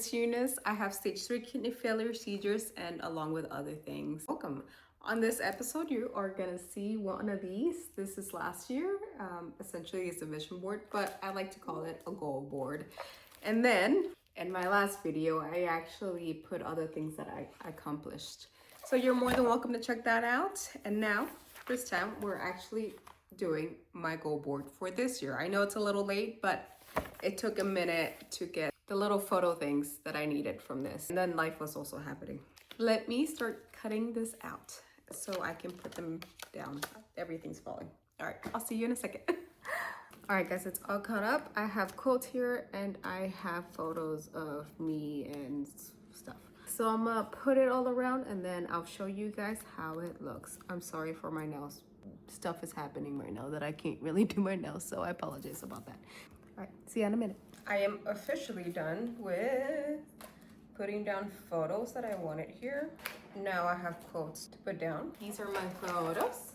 is Eunice. I have stage 3 kidney failure, seizures, and along with other things. Welcome. On this episode, you are gonna see one of these. This is last year. Essentially, it's a vision board, but I like to call it a goal board. And then in my last video, I actually put other things that I accomplished. So you're more than welcome to check that out. And now, this time, we're actually doing my goal board for this year. I know it's a little late, but it took a minute to get the little photo things that I needed from this. And then life was also happening. Let me start cutting this out so I can put them down. Everything's falling. All right, I'll see you in a second. All right, guys, it's all cut up. I have quotes here and I have photos of me and stuff. So I'm gonna put it all around and then I'll show you guys how it looks. I'm sorry for my nails. Stuff is happening right now that I can't really do my nails, so I apologize about that. All right, see you in a minute. I am officially done with putting down photos that I wanted here. Now I have quotes to put down. These are my photos.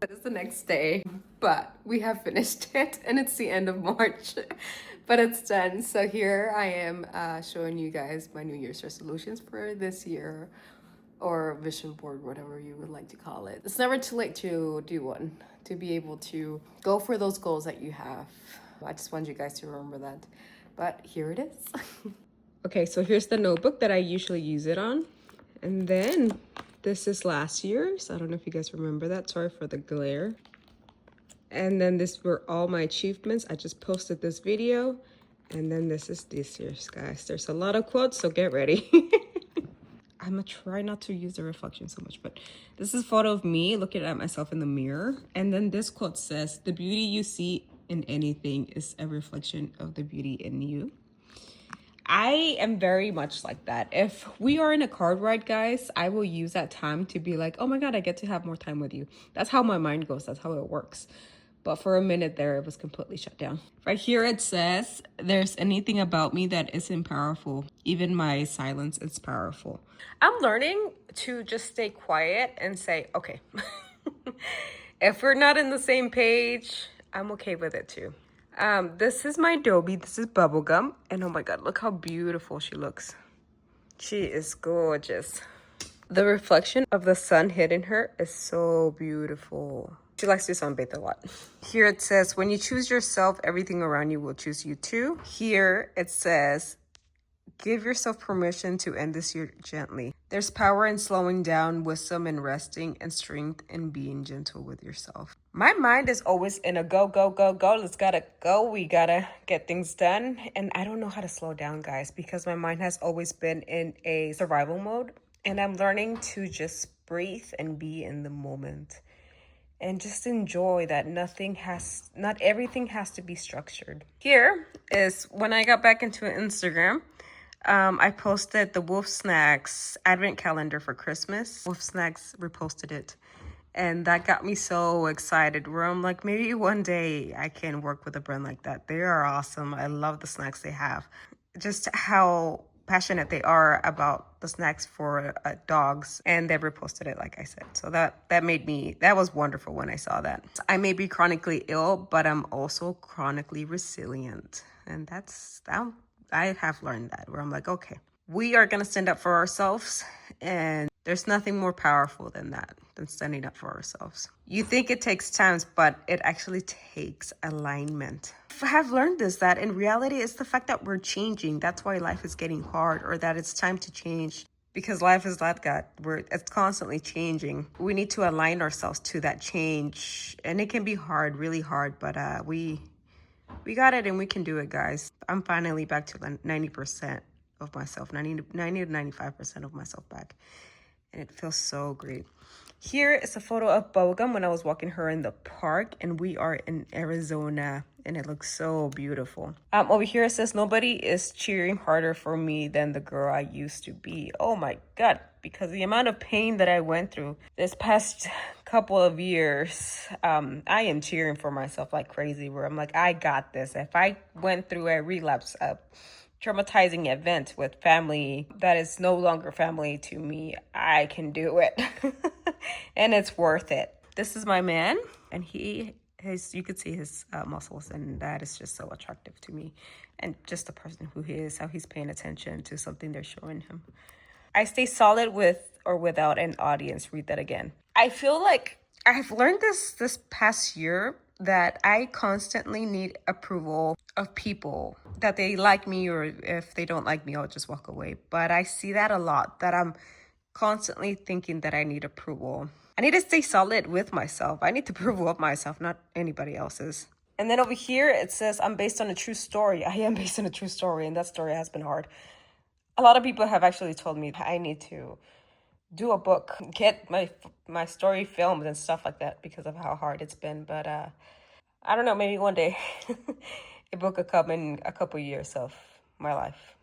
It is the next day, but we have finished it and it's the end of March, but it's done. So here I am showing you guys my New Year's resolutions for this year, or vision board, whatever you would like to call it. It's never too late to do one, to be able to go for those goals that you have. I just want you guys to remember that, but here it is. Okay, so here's the notebook that I usually use it on. And then this is last year's. I don't know if you guys remember that. Sorry for the glare. And then this were all my achievements. I just posted this video. And then this is this year's, guys. There's a lot of quotes, so get ready. I'm gonna try not to use the reflection so much, but this is a photo of me looking at myself in the mirror. And then this quote says, "The beauty you see in anything is a reflection of the beauty in you." I am very much like that. If we are in a car ride, guys, I will use that time to be like, oh my God, I get to have more time with you. That's how my mind goes. That's how it works. But for a minute there, it was completely shut down. Right here, it says, "There's anything about me that isn't powerful. Even my silence is powerful." I'm learning to just stay quiet and say, okay, if we're not in the same page, I'm okay with it too. This is my Adobe. This is bubblegum. And oh my God, look how beautiful she looks. She is gorgeous. The reflection of the sun hitting her is so beautiful. She likes to sunbathe a lot. Here it says, "When you choose yourself, everything around you will choose you too." Here it says, "Give yourself permission to end this year gently. There's power in slowing down, wisdom in resting, and strength in being gentle with yourself." My mind is always in a go, go, go, go. Let's gotta go. We gotta get things done. And I don't know how to slow down, guys, because my mind has always been in a survival mode. And I'm learning to just breathe and be in the moment. And just enjoy that not everything has to be structured. Here is when I got back into Instagram. I posted the Wolf Snacks advent calendar for Christmas. Wolf Snacks reposted it. And that got me so excited, where I'm like, maybe one day I can work with a brand like that. They are awesome. I love the snacks they have. Just how passionate they are about the snacks for dogs. And they reposted it, like I said. So that was wonderful when I saw that. I may be chronically ill, but I'm also chronically resilient. And I have learned that, where I'm like, okay, we are going to stand up for ourselves. And there's nothing more powerful than that, than standing up for ourselves. You think it takes time, but it actually takes alignment. I have learned this, that in reality, it's the fact that we're changing. That's why life is getting hard, or that it's time to change. Because life is like that, it's constantly changing. We need to align ourselves to that change. And it can be hard, really hard, but we got it and we can do it, guys. I'm finally back to 90% of myself, 90 to 95% of myself back. And it feels so great. Here is a photo of Bubblegum when I was walking her in the park, and we are in Arizona, and it looks so beautiful. Over here it says, "Nobody is cheering harder for me than the girl I used to be." Oh my God, because the amount of pain that I went through this past couple of years, I am cheering for myself like crazy, where I'm like, I got this. If I went through a relapse traumatizing event with family that is no longer family to me, I can do it. And it's worth it. This is my man, and you could see his muscles, and that is just so attractive to me. And just the person who he is, how he's paying attention to something they're showing him. I stay solid with or without an audience. Read that again. I feel like I've learned this past year that I constantly need approval of people, that they like me, or if they don't like me, I'll just walk away. But I see that a lot, that I'm constantly thinking that I need approval. I need to stay solid with myself. I need to approval of myself, not anybody else's. And then over here, it says, I'm based on a true story. I am based on a true story, and that story has been hard. A lot of people have actually told me I need to do a book, get my story filmed and stuff like that because of how hard it's been. But I don't know, maybe one day a book could come in a couple years of my life.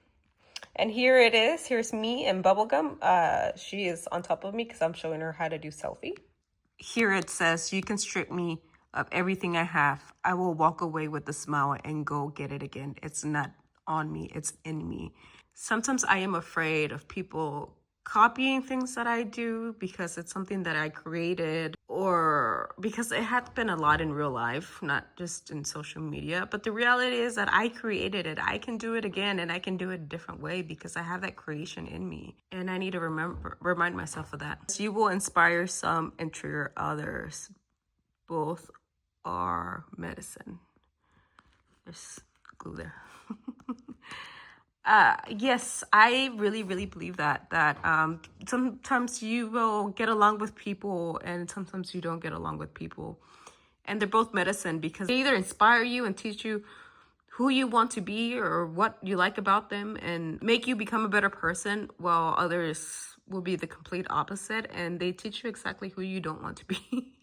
And here it is. Here's me and Bubblegum. She is on top of me because I'm showing her how to do selfie. Here it says, you can strip me of everything I have. I will walk away with a smile and go get it again. It's not on me, it's in me. Sometimes I am afraid of people copying things that I do because it's something that I created, or because it had been a lot in real life, not just in social media. But the reality is that I created it. I can do it again, and I can do it a different way because I have that creation in me. And I need to remind myself of that. You will inspire some and trigger others. Both are medicine. There's glue there. Yes, I really, really believe that sometimes you will get along with people and sometimes you don't get along with people. And they're both medicine because they either inspire you and teach you who you want to be or what you like about them and make you become a better person, while others will be the complete opposite and they teach you exactly who you don't want to be.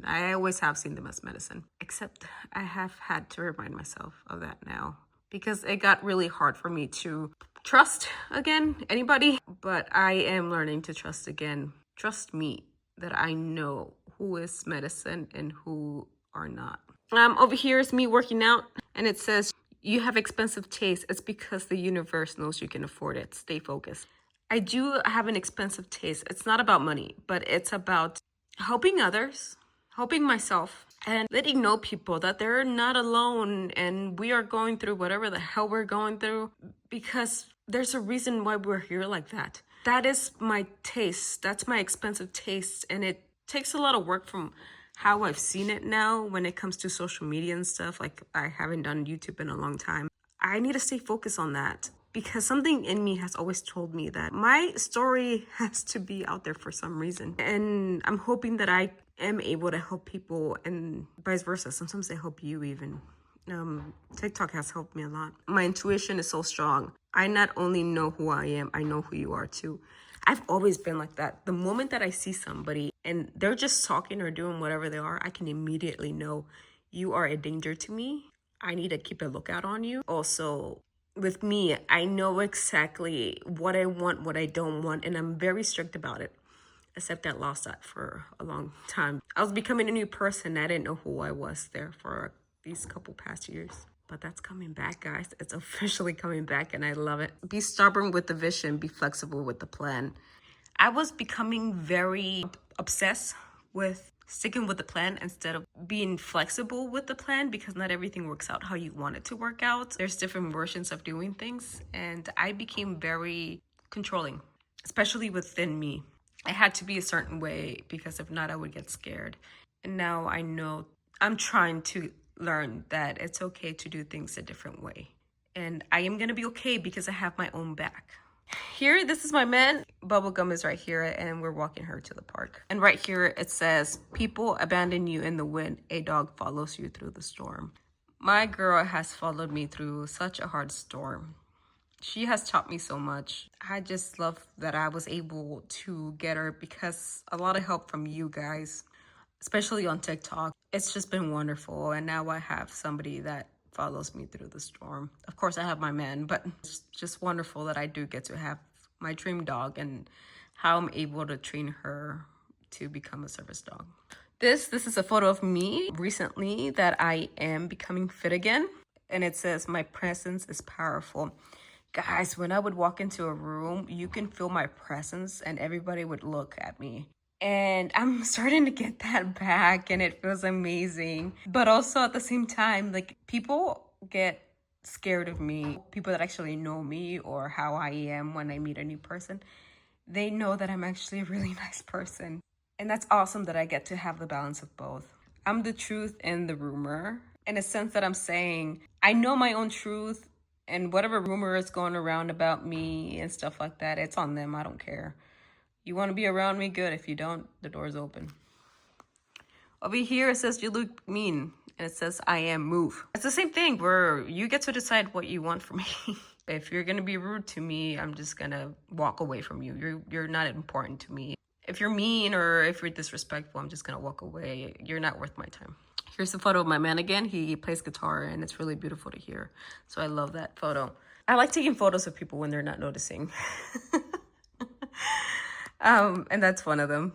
I always have seen them as medicine, except I have had to remind myself of that now, because it got really hard for me to trust again anybody. But I am learning to trust again. Trust me that I know who is medicine and who are not. Over here is me working out, and it says, you have expensive taste. It's because the universe knows you can afford it. Stay focused. I do have an expensive taste. It's not about money, but it's about helping others, helping myself, and letting know people that they're not alone and we are going through whatever the hell we're going through, because there's a reason why we're here like that. That is my taste. That's my expensive taste. And it takes a lot of work from how I've seen it now when it comes to social media and stuff. Like, I haven't done YouTube in a long time. I need to stay focused on that, because something in me has always told me that my story has to be out there for some reason. And I'm hoping that I am able to help people, and vice versa. Sometimes I help you even. TikTok has helped me a lot. My intuition is so strong. I not only know who I am, I know who you are too. I've always been like that. The moment that I see somebody and they're just talking or doing whatever they are, I can immediately know you are a danger to me. I need to keep a lookout on you. Also, with me, I know exactly what I want, what I don't want, and I'm very strict about it. Except I lost that for a long time. I was becoming a new person. I didn't know who I was there for these couple past years. But that's coming back, guys. It's officially coming back, and I love it. Be stubborn with the vision. Be flexible with the plan. I was becoming very obsessed with sticking with the plan instead of being flexible with the plan, because not everything works out how you want it to work out. There's different versions of doing things, and I became very controlling, especially within me. I had to be a certain way because if not, I would get scared. And now I know I'm trying to learn that it's okay to do things a different way. And I am going to be okay because I have my own back. Here, this is my man. Bubblegum is right here, and we're walking her to the park. And right here, it says, people abandon you in the wind. A dog follows you through the storm. My girl has followed me through such a hard storm. She has taught me so much. I just love that I was able to get her because a lot of help from you guys, especially on TikTok. It's just been wonderful. And now I have somebody that follows me through the storm. Of course, I have my man, but it's just wonderful that I do get to have my dream dog and how I'm able to train her to become a service dog. This is a photo of me recently that I am becoming fit again. And it says, my presence is powerful. Guys, when I would walk into a room, you can feel my presence and everybody would look at me. And I'm starting to get that back and it feels amazing. But also at the same time, like people get scared of me. People that actually know me or how I am when I meet a new person, they know that I'm actually a really nice person. And that's awesome that I get to have the balance of both. I'm the truth and the rumor in a sense that I'm saying I know my own truth, and whatever rumor is going around about me and stuff like that, it's on them. I don't care. You want to be around me? Good. If you don't, the door's open. Over here, it says you look mean. And it says I am move. It's the same thing where you get to decide what you want from me. If you're going to be rude to me, I'm just going to walk away from you. You're not important to me. If you're mean or if you're disrespectful, I'm just going to walk away. You're not worth my time. Here's a photo of my man again. He plays guitar and it's really beautiful to hear. So I love that photo. I like taking photos of people when they're not noticing. And that's one of them.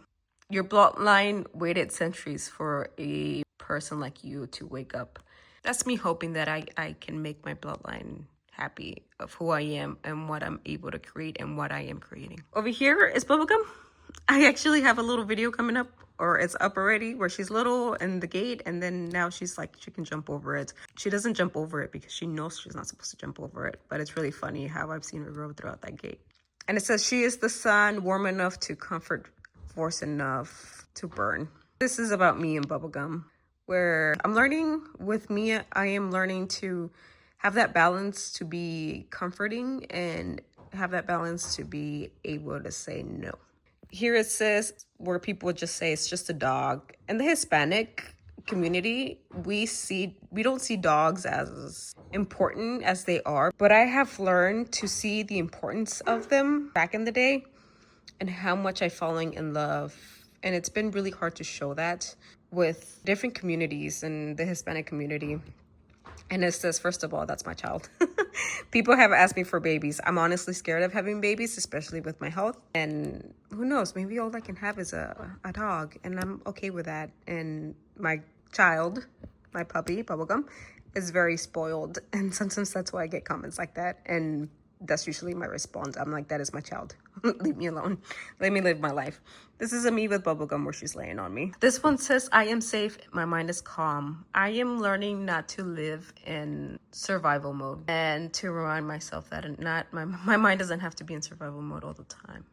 Your bloodline waited centuries for a person like you to wake up. That's me hoping that I can make my bloodline happy of who I am and what I'm able to create and what I am creating. Over here is bubblegum. I actually have a little video coming up, or it's up already, where she's little in the gate and then now she's like, she can jump over it. She doesn't jump over it because she knows she's not supposed to jump over it, but it's really funny how I've seen her grow throughout that gate. And it says, she is the sun, warm enough to comfort, force enough to burn. This is about me and bubblegum, where I'm learning with me, I am learning to have that balance to be comforting and have that balance to be able to say no. Here it says where people just say it's just a dog. In the Hispanic community, we don't see dogs as important as they are, but I have learned to see the importance of them back in the day and how much I've fallen in love. And it's been really hard to show that with different communities in the Hispanic community. And it says, first of all, that's my child. People have asked me for babies. I'm honestly scared of having babies, especially with my health. And who knows, maybe all I can have is a dog. And I'm okay with that. And my child, my puppy, Bubblegum, is very spoiled. And sometimes that's why I get comments like that. And that's usually my response. I'm like, that is my child. Leave me alone. Let me live my life. This is a me with bubblegum where she's laying on me. This one says, I am safe. My mind is calm. I am learning not to live in survival mode and to remind myself that my mind doesn't have to be in survival mode all the time.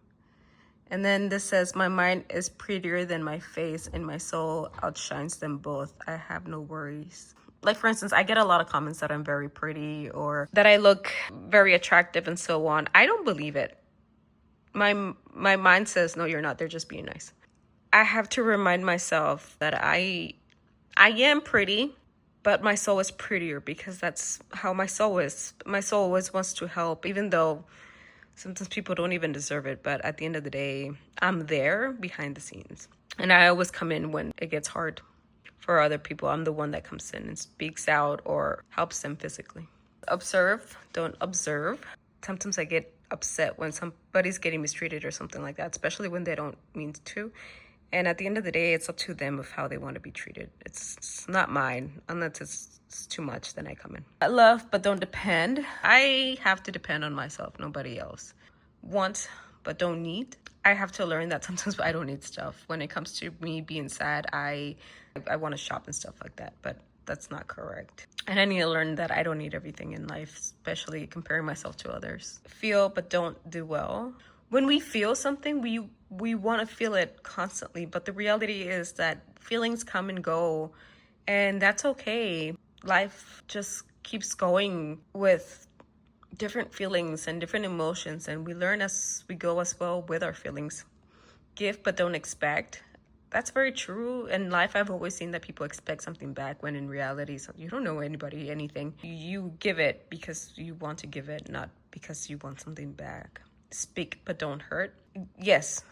And then this says, my mind is prettier than my face and my soul outshines them both. I have no worries. Like, for instance, I get a lot of comments that I'm very pretty or that I look very attractive and so on. I don't believe it. My mind says, no, you're not. They're just being nice. I have to remind myself that I am pretty, but my soul is prettier because that's how my soul is. My soul always wants to help, even though sometimes people don't even deserve it. But at the end of the day, I'm there behind the scenes. And I always come in when it gets hard. For other people, I'm the one that comes in and speaks out or helps them physically. Observe, don't observe. Sometimes I get upset when somebody's getting mistreated or something like that, especially when they don't mean to. And at the end of the day, it's up to them of how they want to be treated. It's not mine. Unless it's too much, then I come in. I love, but don't depend. I have to depend on myself, nobody else. Want, but don't need. I have to learn that sometimes I don't need stuff. When it comes to me being sad, I want to shop and stuff like that, but that's not correct. And I need to learn that I don't need everything in life, especially comparing myself to others. Feel, but don't do well. When we feel something, we want to feel it constantly, but the reality is that feelings come and go, and that's okay. Life just keeps going with different feelings and different emotions, and we learn as we go as well with our feelings. Give but don't expect. That's very true. In life, I've always seen that people expect something back when in reality, you don't know anybody anything. You give it because you want to give it, not because you want something back. Speak but don't hurt. Yes,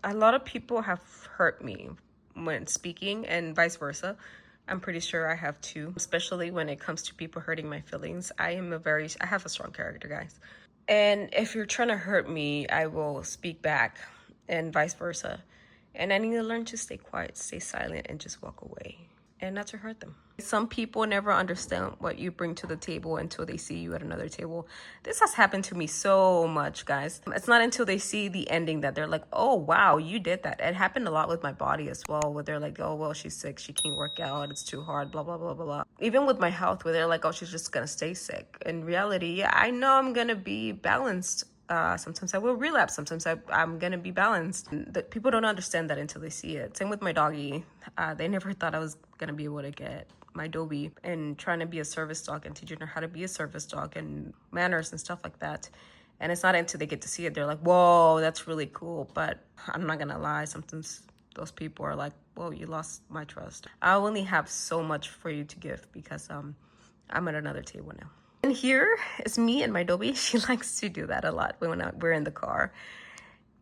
a lot of people have hurt me when speaking and vice versa. I'm pretty sure I have too, especially when it comes to people hurting my feelings. I have a strong character, guys. And if you're trying to hurt me, I will speak back and vice versa. And I need to learn to stay quiet, stay silent, and just walk away. and not to hurt them. Some people never understand what you bring to the table until they see you at another table. This has happened to me so much, guys. It's not until they see the ending that they're like, oh, wow, you did that. It happened a lot with my body as well, where they're like, oh, well, she's sick. She can't work out. It's too hard, blah, blah, blah, blah, blah. Even with my health, where they're like, oh, she's just going to stay sick. In reality, yeah, I know I'm going to be balanced. Sometimes I will relapse. Sometimes I'm going to be balanced. People don't understand that until they see it. Same with my doggy. They never thought I was going to be able to get my Dobie and trying to be a service dog and teaching her how to be a service dog and manners and stuff like that. And it's not until they get to see it, they're like, whoa, that's really cool. But I'm not going to lie. Sometimes those people are like, whoa, you lost my trust. I only have so much for you to give because I'm at another table now. And here is me and my Dobie. She likes to do that a lot when we're in the car.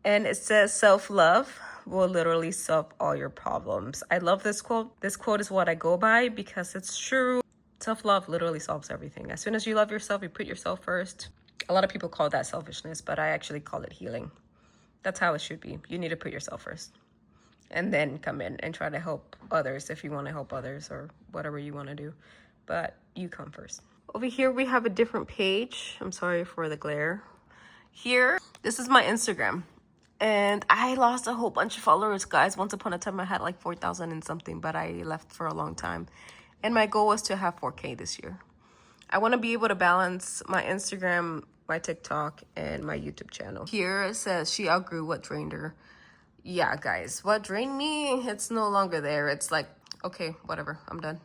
And it says, self-love will literally solve all your problems. I love this quote. This quote is what I go by because it's true. Self-love literally solves everything. As soon as you love yourself, you put yourself first. A lot of people call that selfishness, but I actually call it healing. That's how it should be. You need to put yourself first. And then come in and try to help others if you want to help others or whatever you want to do. But you come first. Over here, we have a different page. I'm sorry for the glare. Here, this is my Instagram. And I lost a whole bunch of followers, guys. Once upon a time, I had like 4,000 and something, but I left for a long time. And my goal was to have 4K this year. I want to be able to balance my Instagram, my TikTok, and my YouTube channel. Here it says she outgrew what drained her. Yeah, guys, what drained me, it's no longer there. It's like, okay, whatever, I'm done.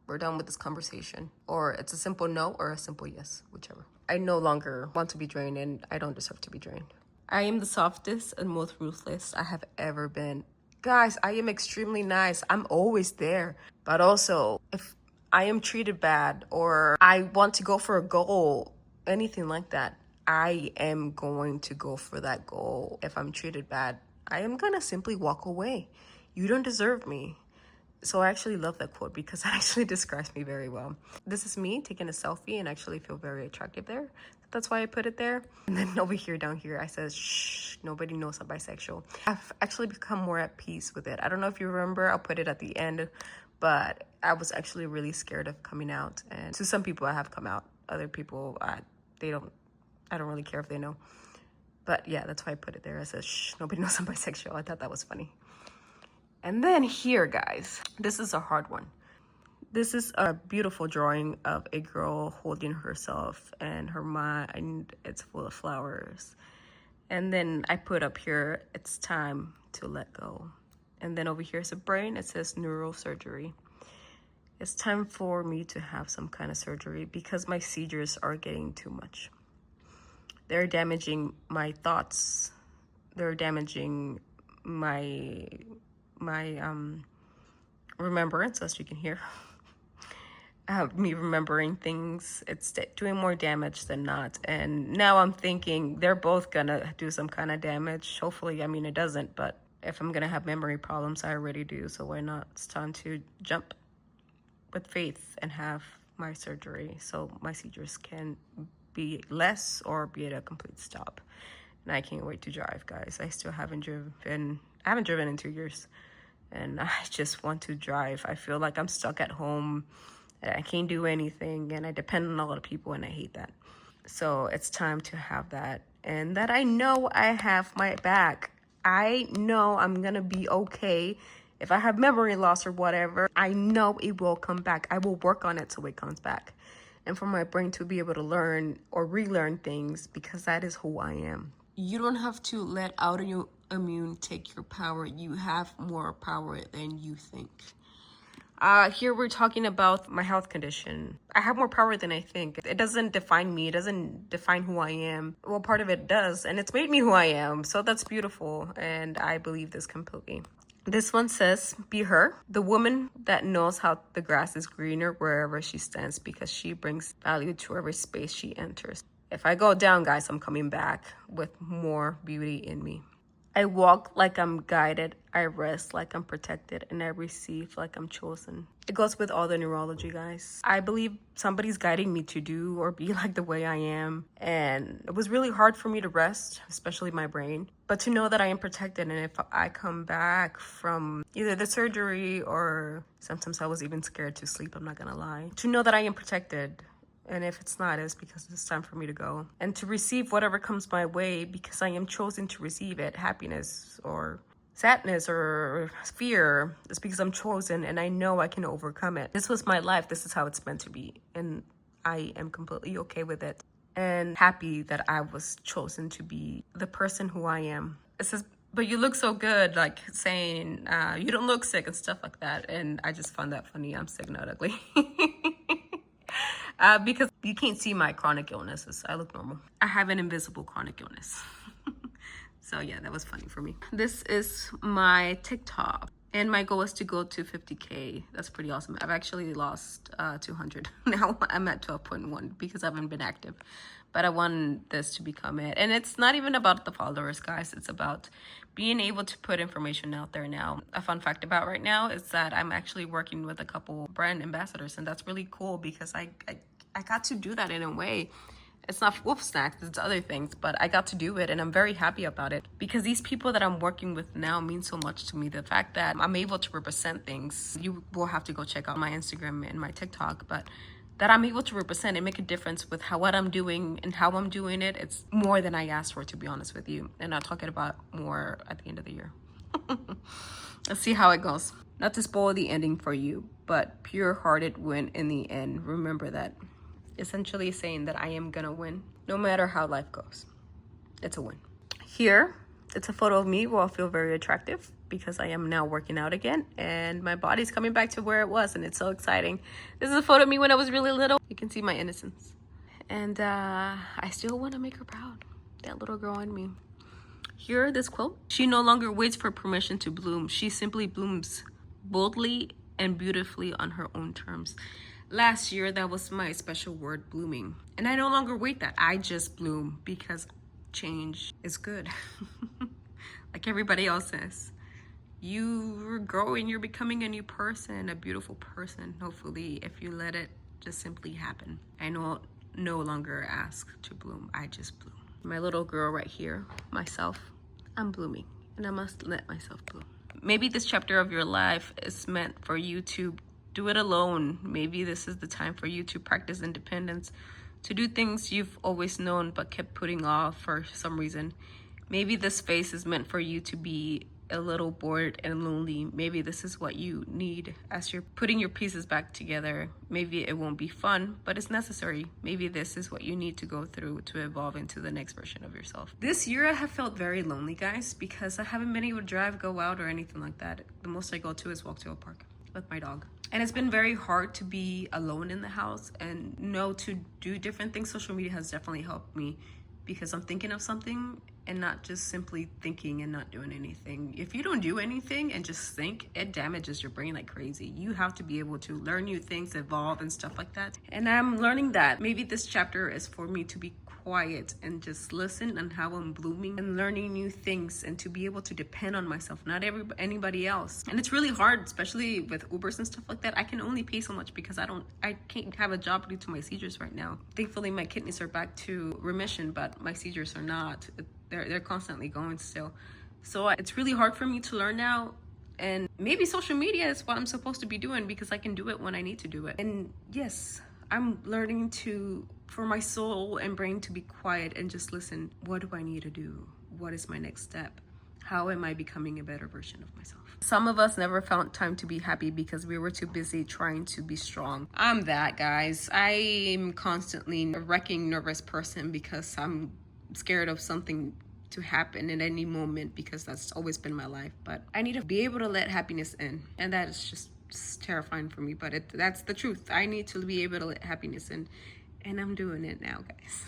We're done with this conversation. Or it's a simple no or a simple yes, whichever. I no longer want to be drained and I don't deserve to be drained. I am the softest and most ruthless I have ever been. Guys, I am extremely nice. I'm always there. But also, if I am treated bad or I want to go for a goal, anything like that, I am going to go for that goal. If I'm treated bad, I am gonna simply walk away. You don't deserve me. So I actually love that quote because it actually describes me very well. This is me taking a selfie and actually feel very attractive there. That's why I put it there. And then over here, down here, I said, shh, nobody knows I'm bisexual. I've actually become more at peace with it. I don't know if you remember, I'll put it at the end, but I was actually really scared of coming out. And to some people, I have come out. Other people, I don't really care if they know. But yeah, that's why I put it there. I said, shh, nobody knows I'm bisexual. I thought that was funny. And then here, guys, this is a hard one. This is a beautiful drawing of a girl holding herself and her mind, it's full of flowers. And then I put up here, it's time to let go. And then over here is a brain, it says neurosurgery. It's time for me to have some kind of surgery because my seizures are getting too much. They're damaging my thoughts. They're damaging my remembrance, as you can hear. Me remembering things, it's doing more damage than not. And now I'm thinking they're both gonna do some kind of damage. Hopefully, I mean, it doesn't, but if I'm gonna have memory problems, I already do, so why not? It's time to jump with faith and have my surgery so my seizures can be less or be at a complete stop. And I can't wait to drive, guys. I still haven't driven. I haven't driven in 2 years. And I just want to drive. I feel like I'm stuck at home. I can't do anything. And I depend on a lot of people. And I hate that. So it's time to have that. And that I know I have my back. I know I'm going to be okay. If I have memory loss or whatever, I know it will come back. I will work on it so it comes back. And for my brain to be able to learn or relearn things because that is who I am. You don't have to let autoimmune take your power. You have more power than you think. Here we're talking about my health condition. I have more power than I think. It doesn't define me. It doesn't define who I am. Well, part of it does, and it's made me who I am. So that's beautiful, and I believe this completely. This one says, be her, the woman that knows how the grass is greener wherever she stands because she brings value to every space she enters. If I go down, guys, I'm coming back with more beauty in me. I walk like I'm guided, I rest like I'm protected, and I receive like I'm chosen. It goes with all the neurology, guys. I believe somebody's guiding me to do or be like the way I am. And it was really hard for me to rest, especially my brain. But to know that I am protected, and if I come back from either the surgery or sometimes I was even scared to sleep, I'm not gonna lie. To know that I am protected. And if it's not, it's because it's time for me to go. And to receive whatever comes my way because I am chosen to receive it. Happiness or sadness or fear. It's because I'm chosen and I know I can overcome it. This was my life. This is how it's meant to be. And I am completely okay with it. And happy that I was chosen to be the person who I am. It says, but you look so good, like saying, you don't look sick and stuff like that. And I just found that funny. I'm sick, not ugly. Because you can't see my chronic illnesses. I look normal. I have an invisible chronic illness. So yeah, that was funny for me. This is my TikTok. And my goal is to go to 50K. That's pretty awesome. I've actually lost 200. Now I'm at 12.1 because I haven't been active. But I want this to become it. And it's not even about the followers, guys. It's about being able to put information out there now. A fun fact about right now is that I'm actually working with a couple brand ambassadors. And that's really cool because I got to do that in a way. It's not wolf snacks, it's other things, but I got to do it and I'm very happy about it because these people that I'm working with now mean so much to me. The fact that I'm able to represent things, you will have to go check out my Instagram and my TikTok, but that I'm able to represent and make a difference with what I'm doing and how I'm doing it, it's more than I asked for, to be honest with you. And I'll talk about more at the end of the year. Let's see how it goes. Not to spoil the ending for you, but pure-hearted win in the end. Remember that. Essentially saying that I am gonna win no matter how life goes. It's a win. Here, it's a photo of me where I feel very attractive because I am now working out again and my body's coming back to where it was and it's so exciting. This is a photo of me when I was really little. You can see my innocence. And I still want to make her proud. That little girl in me. Here, this quote. She no longer waits for permission to bloom. She simply blooms boldly and beautifully on her own terms. Last year, that was my special word, blooming. And I no longer wait that. I just bloom because change is good. Like everybody else says. You're growing, you're becoming a new person, a beautiful person, hopefully, if you let it just simply happen. I no longer ask to bloom, I just bloom. My little girl right here, myself, I'm blooming and I must let myself bloom. Maybe this chapter of your life is meant for you to do it alone. Maybe this is the time for you to practice independence, to do things you've always known but kept putting off for some reason. Maybe this phase is meant for you to be a little bored and lonely. Maybe this is what you need as you're putting your pieces back together. Maybe it won't be fun, but it's necessary. Maybe this is what you need to go through to evolve into the next version of yourself. This year I have felt very lonely, guys, because I haven't been able to drive, go out, or anything like that. The most I go to is walk to a park with my dog. And it's been very hard to be alone in the house and know to do different things. Social media has definitely helped me because I'm thinking of something and not just simply thinking and not doing anything. If you don't do anything and just think, it damages your brain like crazy. You have to be able to learn new things, evolve and stuff like that. And I'm learning that. Maybe this chapter is for me to be quiet and just listen on how I'm blooming and learning new things and to be able to depend on myself, not anybody else. And it's really hard, especially with Ubers and stuff like that. I can only pay so much because I can't have a job due to my seizures right now. Thankfully, my kidneys are back to remission, but my seizures are not. They're constantly going still. So it's really hard for me to learn now. And maybe social media is what I'm supposed to be doing because I can do it when I need to do it. And yes, I'm learning for my soul and brain to be quiet and just listen. What do I need to do? What is my next step? How am I becoming a better version of myself? Some of us never found time to be happy because we were too busy trying to be strong. I'm that, guys. I'm constantly a wrecking, nervous person because I'm scared of something to happen at any moment because that's always been my life. But I need to be able to let happiness in. And that is just terrifying for me, but that's the truth. I need to be able to let happiness in. And I'm doing it now, guys,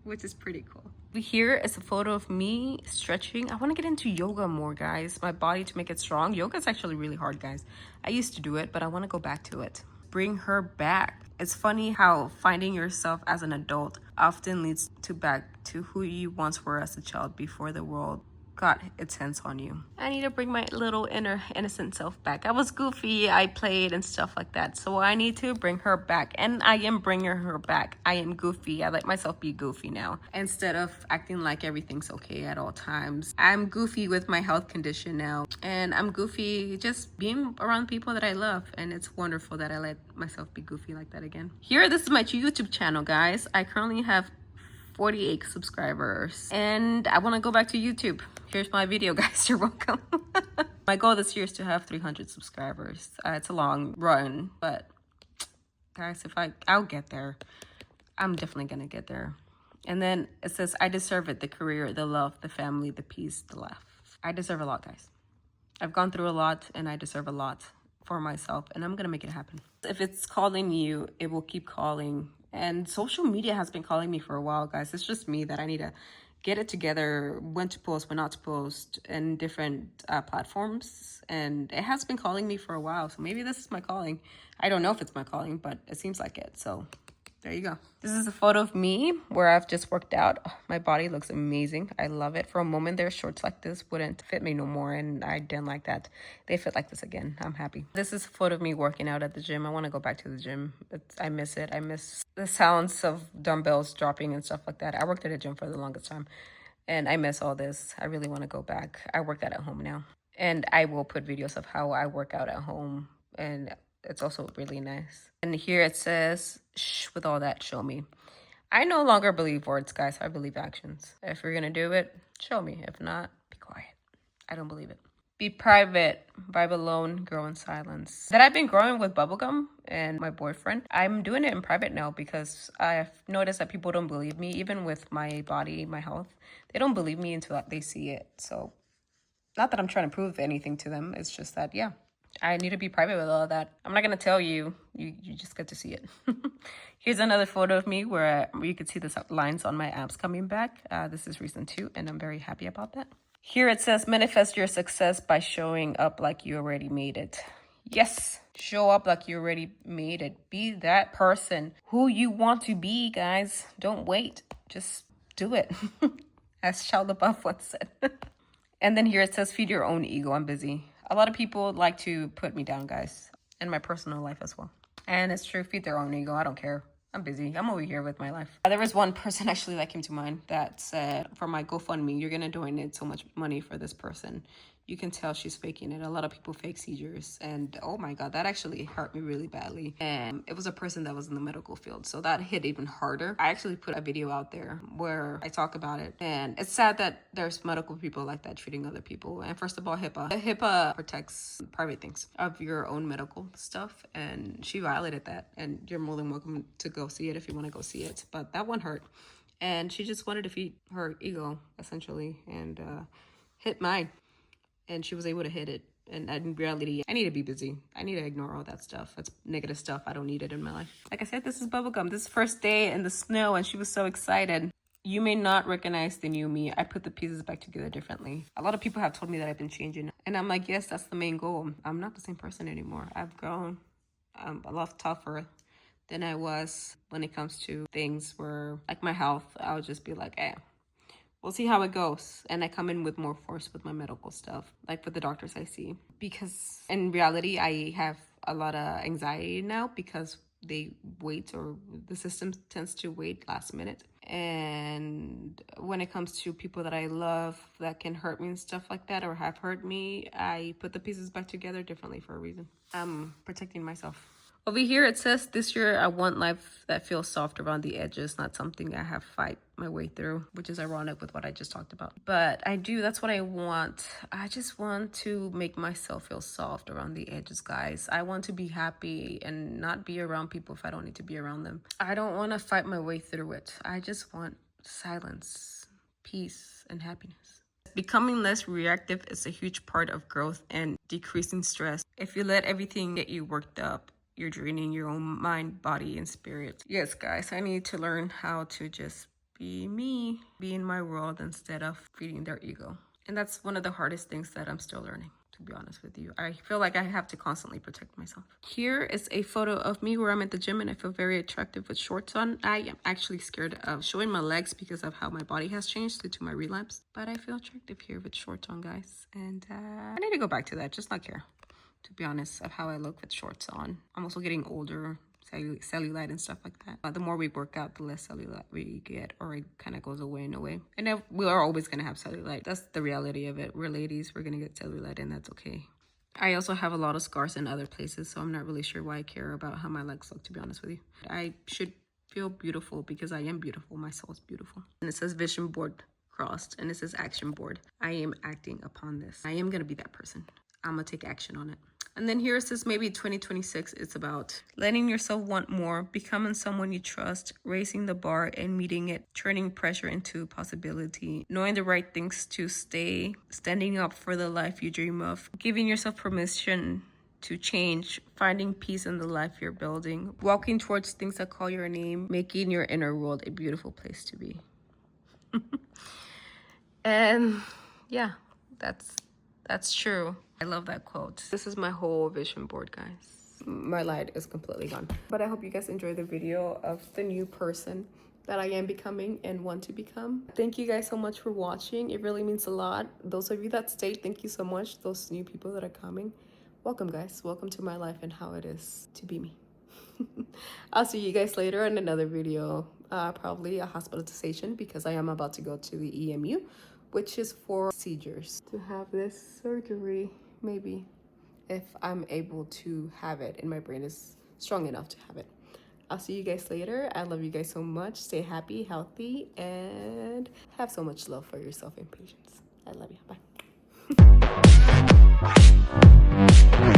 which is pretty cool. Here is a photo of me stretching. I want to get into yoga more, guys. My body to make it strong. Yoga is actually really hard, guys. I used to do it, but I want to go back to it. Bring her back. It's funny how finding yourself as an adult often leads back to who you once were as a child before the world got its hands on you. I need to bring my little inner innocent self back. I was goofy, I played and stuff like that. So I need to bring her back. And I am bringing her back. I am goofy. I let myself be goofy now. Instead of acting like everything's okay at all times. I'm goofy with my health condition now. And I'm goofy just being around people that I love. And it's wonderful that I let myself be goofy like that again. Here, this is my YouTube channel, guys. I currently have 48 subscribers and I want to go back to YouTube. Here's my video, guys. You're welcome. My goal this year is to have 300 subscribers. It's a long run, but guys, if I'll get there. I'm definitely gonna get there. And then it says, I deserve it. The career, the love, the family, the peace, the laugh. I deserve a lot, guys. I've gone through a lot and I deserve a lot for myself, and I'm gonna make it happen. If it's calling you, it will keep calling. And social media has been calling me for a while, guys. It's just me that I need to get it together, when to post, when not to post, and different platforms. And it has been calling me for a while, so maybe this is my calling. I don't know if it's my calling, but it seems like it. So there you go. This is a photo of me where I've just worked out. Oh, my body looks amazing. I love it. For a moment there, shorts like this wouldn't fit me no more, and I didn't like that. They fit like this again. I'm happy. This is a photo of me working out at the gym. I want to go back to the gym. I miss it. I miss the sounds of dumbbells dropping and stuff like that. I worked at a gym for the longest time, and I miss all this. I really want to go back. I work out at home now, and I will put videos of how I work out at home, and it's also really nice. And here it says, shh, with all that, show me. I no longer believe words, guys. I believe actions. If you're gonna do it, show me. If not, be quiet. I don't believe it. Be private, vibe alone, grow in silence. That I've been growing with bubblegum and my boyfriend. I'm doing it in private now because I've noticed that people don't believe me, even with my body, my health. They don't believe me until they see it. So, not that I'm trying to prove anything to them. It's just that, yeah, I need to be private with all that. I'm not going to tell you. You just get to see it. Here's another photo of me where you can see the lines on my abs coming back. This is recent too, and I'm very happy about that. Here it says, manifest your success by showing up like you already made it. Yes, show up like you already made it. Be that person who you want to be, guys. Don't wait. Just do it. As Shia LaBeouf once said. And then here it says, feed your own ego. I'm busy. A lot of people like to put me down, guys, in my personal life as well. And it's true, feed their own ego. I don't care. I'm busy. I'm over here with my life. There was one person actually that came to mind that said, for my GoFundMe, you're going to donate so much money for this person. You can tell she's faking it. A lot of people fake seizures. And oh my God, that actually hurt me really badly. And it was a person that was in the medical field. So that hit even harder. I actually put a video out there where I talk about it. And it's sad that there's medical people like that treating other people. And first of all, HIPAA protects private things of your own medical stuff. And she violated that. And you're more than welcome to go see it if you want to go see it. But that one hurt. And she just wanted to feed her ego, essentially, and hit mine. And she was able to hit it. And in reality, I need to be busy. I need to ignore all that stuff. That's negative stuff. I don't need it in my life. Like I said, this is bubblegum. This first day in the snow, and she was so excited. You may not recognize the new me. I put the pieces back together differently. A lot of people have told me that I've been changing. And I'm like, yes, that's the main goal. I'm not the same person anymore. I've grown. I'm a lot tougher than I was when it comes to things where, like my health, I'll just be like, we'll see how it goes. And I come in with more force with my medical stuff, like with the doctors I see. Because in reality, I have a lot of anxiety now because they wait, or the system tends to wait last minute. And when it comes to people that I love that can hurt me and stuff like that, or have hurt me, I put the pieces back together differently for a reason. I'm protecting myself. Over here it says, this year I want life that feels soft around the edges, not something I have to fight my way through, which is ironic with what I just talked about. But that's what I want. I just want to make myself feel soft around the edges, guys. I want to be happy and not be around people if I don't need to be around them. I don't want to fight my way through it. I just want silence, peace, and happiness. Becoming less reactive is a huge part of growth and decreasing stress. If you let everything get you worked up, you're draining your own mind, body, and spirit. Yes, guys, I need to learn how to just be me, be in my world instead of feeding their ego. And that's one of the hardest things that I'm still learning. to be honest with you. I feel like I have to constantly protect myself. Here is a photo of me where I'm at the gym and I feel very attractive with shorts on. I am actually scared of showing my legs because of how my body has changed due to my relapse. But I feel attractive here with shorts on, guys. And I need to go back to that, just not care, to be honest, of how I look with shorts on. I'm also getting older. Cellulite and stuff like that. The more we work out, the less cellulite we get, or it kind of goes away in a way. And we are always going to have cellulite. That's the reality of it. We're ladies, we're going to get cellulite, and that's okay. I also have a lot of scars in other places, so I'm not really sure why I care about how my legs look, to be honest with you. I should feel beautiful because I am beautiful. My soul is beautiful. And it says vision board crossed, and it says action board. I am acting upon this. I am going to be that person. I'm going to take action on it. And then here it says maybe 2026, it's about letting yourself want more, becoming someone you trust, raising the bar and meeting it, turning pressure into possibility, knowing the right things to stay, standing up for the life you dream of, giving yourself permission to change, finding peace in the life you're building, walking towards things that call your name, making your inner world a beautiful place to be. And yeah, that's true. I love that quote. This is my whole vision board, guys. My light is completely gone. But I hope you guys enjoy the video of the new person that I am becoming and want to become. Thank you guys so much for watching. It really means a lot. Those of you that stayed, thank you so much. Those new people that are coming, welcome, guys. Welcome to my life and how it is to be me. I'll see you guys later in another video. Probably a hospitalization because I am about to go to the EMU, which is for procedures. To have this surgery, maybe, if I'm able to have it and my brain is strong enough to have it. I'll see you guys later. I love you guys so much. Stay happy, healthy, and have so much love for yourself and patience. I love you. Bye.